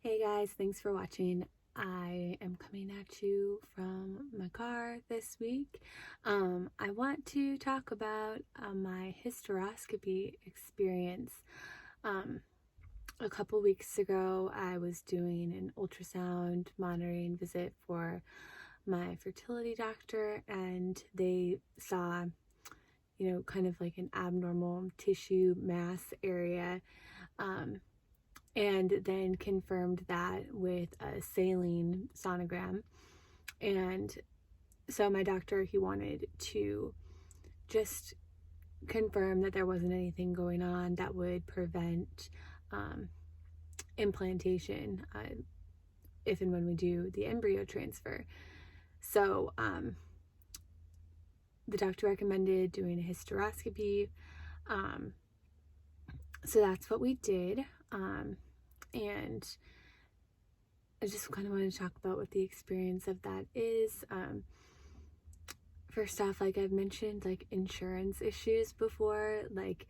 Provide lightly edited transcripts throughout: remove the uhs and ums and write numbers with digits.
Hey guys, thanks for watching. I am coming at you from my car this week. I want to talk about my hysteroscopy experience. Um, a couple weeks ago, I was doing an ultrasound monitoring visit for my fertility doctor, and they saw, kind of like an abnormal tissue mass area. Um, and then confirmed that with a saline sonogram. And so my doctor, he wanted to just confirm that there wasn't anything going on that would prevent implantation if and when we do the embryo transfer. So the doctor recommended doing a hysteroscopy. Um, so that's what we did. And I just kind of want to talk about what the experience of that is. First off, like I've mentioned, like insurance issues before, like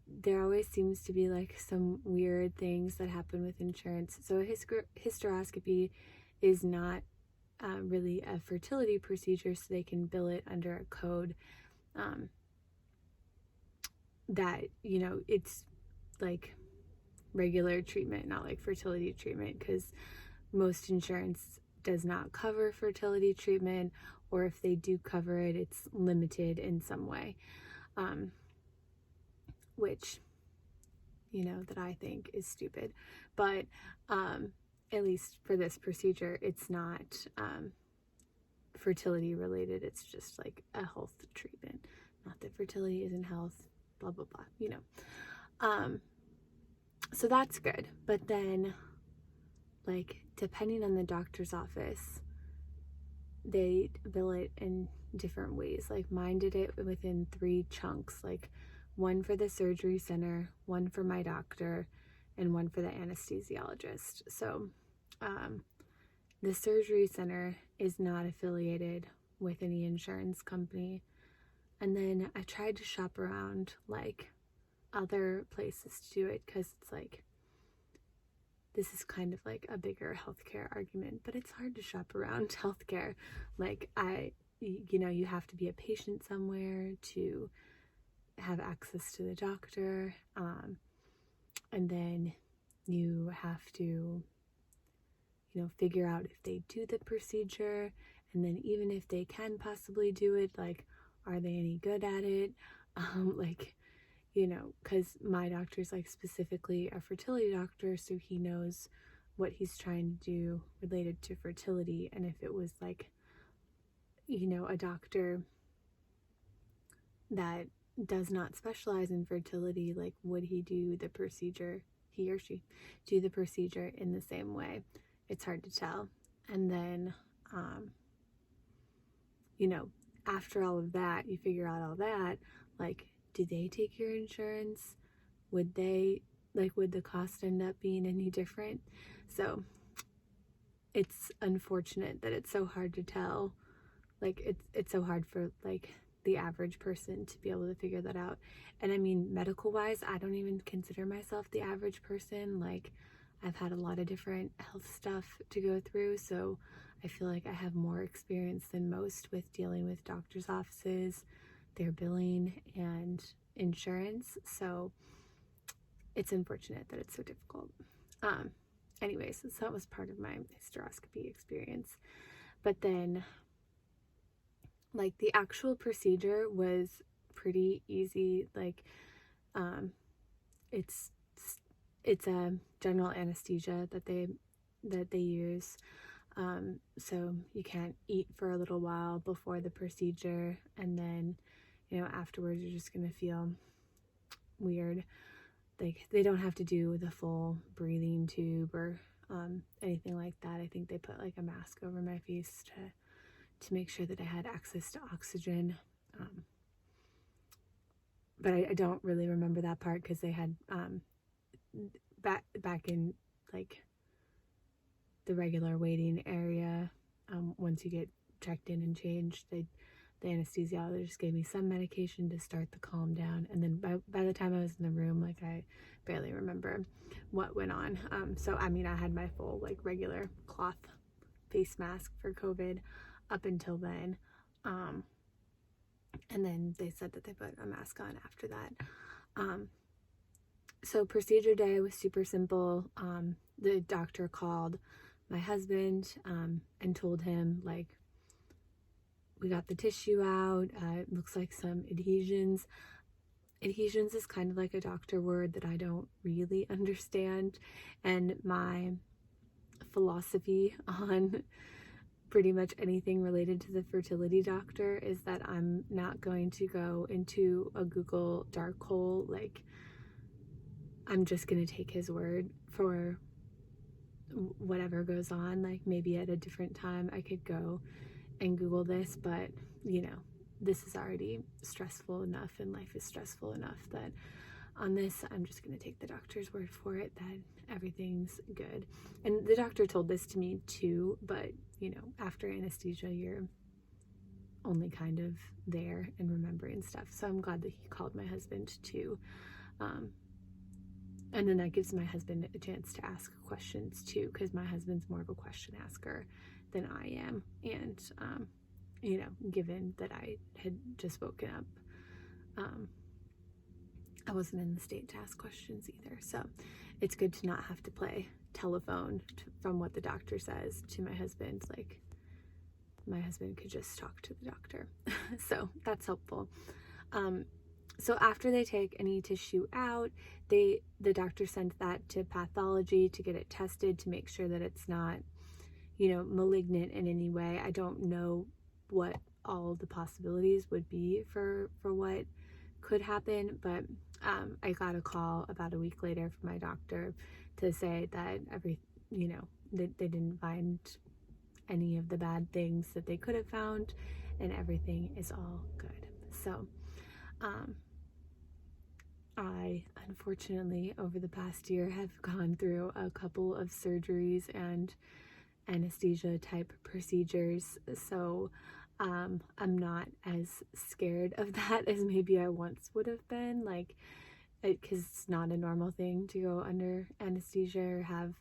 there always seems to be like some weird things that happen with insurance. So a hysteroscopy is not really a fertility procedure, so they can bill it under a code that, it's like regular treatment, not like fertility treatment, because most insurance does not cover fertility treatment, or if they do cover it, it's limited in some way, which, that I think is stupid. But at least for this procedure, it's not fertility related. It's just like a health treatment. Not that fertility isn't health, blah, blah, blah, so that's good. But then, like, depending on the doctor's office, they bill it in different ways. Like mine did it within 3 chunks, like one for the surgery center, one for my doctor, and one for the anesthesiologist. So the surgery center is not affiliated with any insurance company. And then I tried to shop around like other places to do it, because it's like, this is kind of like a bigger healthcare argument, but it's hard to shop around healthcare. Like you have to be a patient somewhere to have access to the doctor. And then you have to, figure out if they do the procedure. And then even if they can possibly do it, like, are they any good at it? Like, because my doctor's like specifically a fertility doctor, so he knows what he's trying to do related to fertility. And if it was like, a doctor that does not specialize in fertility, like, would he do the procedure, he or she do the procedure in the same way? It's hard to tell. And then, after all of that, you figure out all that, like, do they take your insurance? Would they, like, would the cost end up being any different? So it's unfortunate that it's so hard to tell. Like, it's so hard for like the average person to be able to figure that out. And I mean, medical wise, I don't even consider myself the average person. Like, I've had a lot of different health stuff to go through, so I feel like I have more experience than most with dealing with doctors' offices, their billing, and insurance. So it's unfortunate that it's so difficult. Anyways, so that was part of my hysteroscopy experience. But then, like, the actual procedure was pretty easy. Like, it's a general anesthesia that they use. So you can't eat for a little while before the procedure, and then, afterwards you're just gonna feel weird. Like, they don't have to do the full breathing tube or anything like that. I think they put like a mask over my face to make sure that I had access to oxygen. But I don't really remember that part, because they had back in like the regular waiting area, once you get checked in and changed, the anesthesiologist gave me some medication to start the calm down, and then by the time I was in the room, like, I barely remember what went on. So I mean, I had my full like regular cloth face mask for COVID up until then, and then they said that they put a mask on after that. So procedure day was super simple. The doctor called my husband and told him, like, we got the tissue out. It looks like some adhesions. Adhesions is kind of like a doctor word that I don't really understand. And my philosophy on pretty much anything related to the fertility doctor is that I'm not going to go into a Google dark hole. Like, I'm just going to take his word for whatever goes on. Like, maybe at a different time I could go and Google this, but you know, this is already stressful enough, and life is stressful enough that on this, I'm just going to take the doctor's word for it that everything's good. And the doctor told this to me too, but you know, after anesthesia, you're only kind of there and remembering stuff. So I'm glad that he called my husband too. And then that gives my husband a chance to ask questions too, because my husband's more of a question asker than I am. And, you know, given that I had just woken up, I wasn't in the state to ask questions either. So it's good to not have to play telephone from what the doctor says to my husband. Like, my husband could just talk to the doctor. So that's helpful. So after they take any tissue out, the doctor sends that to pathology to get it tested to make sure that it's not, you know, malignant in any way. I don't know what all the possibilities would be for what could happen, but I got a call about a week later from my doctor to say that they didn't find any of the bad things that they could have found, and everything is all good. So I unfortunately over the past year have gone through a couple of surgeries and anesthesia type procedures, so I'm not as scared of that as maybe I once would have been, like, because it's not a normal thing to go under anesthesia or have,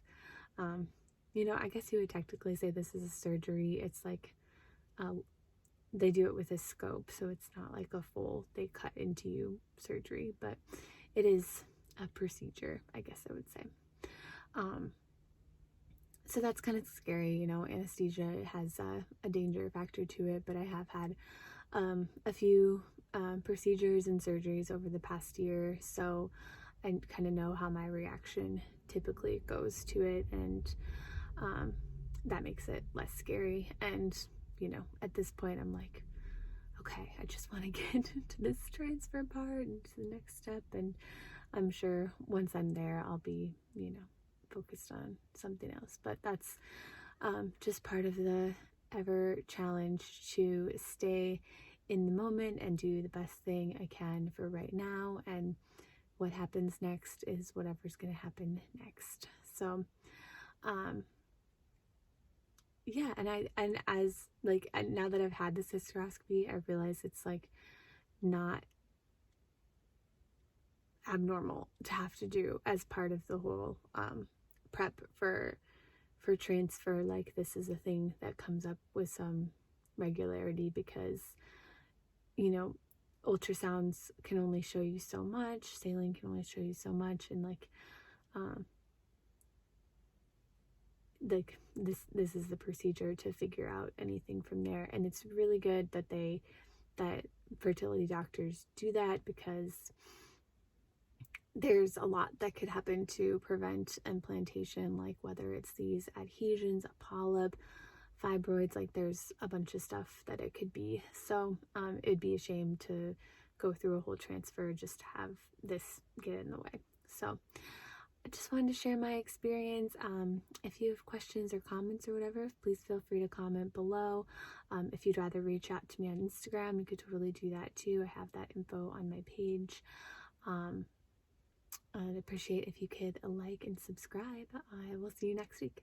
you know, I guess you would technically say this is a surgery. It's like they do it with a scope, so it's not like a full, they cut into you surgery, but it is a procedure, I guess I would say. So that's kind of scary, you know. Anesthesia has a danger factor to it, but I have had a few procedures and surgeries over the past year, so I kind of know how my reaction typically goes to it, and that makes it less scary. And you know, at this point, I'm like, okay, I just want to get to this transfer part and to the next step, and I'm sure once I'm there, I'll be, you know, focused on something else. But that's just part of the ever challenge to stay in the moment and do the best thing I can for right now, and what happens next is whatever's going to happen next. So yeah, and as like, now that I've had this hysteroscopy, I realize it's like not abnormal to have to do as part of the whole prep for transfer. Like, this is a thing that comes up with some regularity, because you know, ultrasounds can only show you so much, saline can only show you so much, and like this is the procedure to figure out anything from there. And it's really good that fertility doctors do that, because there's a lot that could happen to prevent implantation, like whether it's these adhesions, a polyp, fibroids, like there's a bunch of stuff that it could be. So it'd be a shame to go through a whole transfer just to have this get in the way. So I just wanted to share my experience. If you have questions or comments or whatever, please feel free to comment below. If you'd rather reach out to me on Instagram, you could totally do that too. I have that info on my page. I'd appreciate if you could like and subscribe. I will see you next week.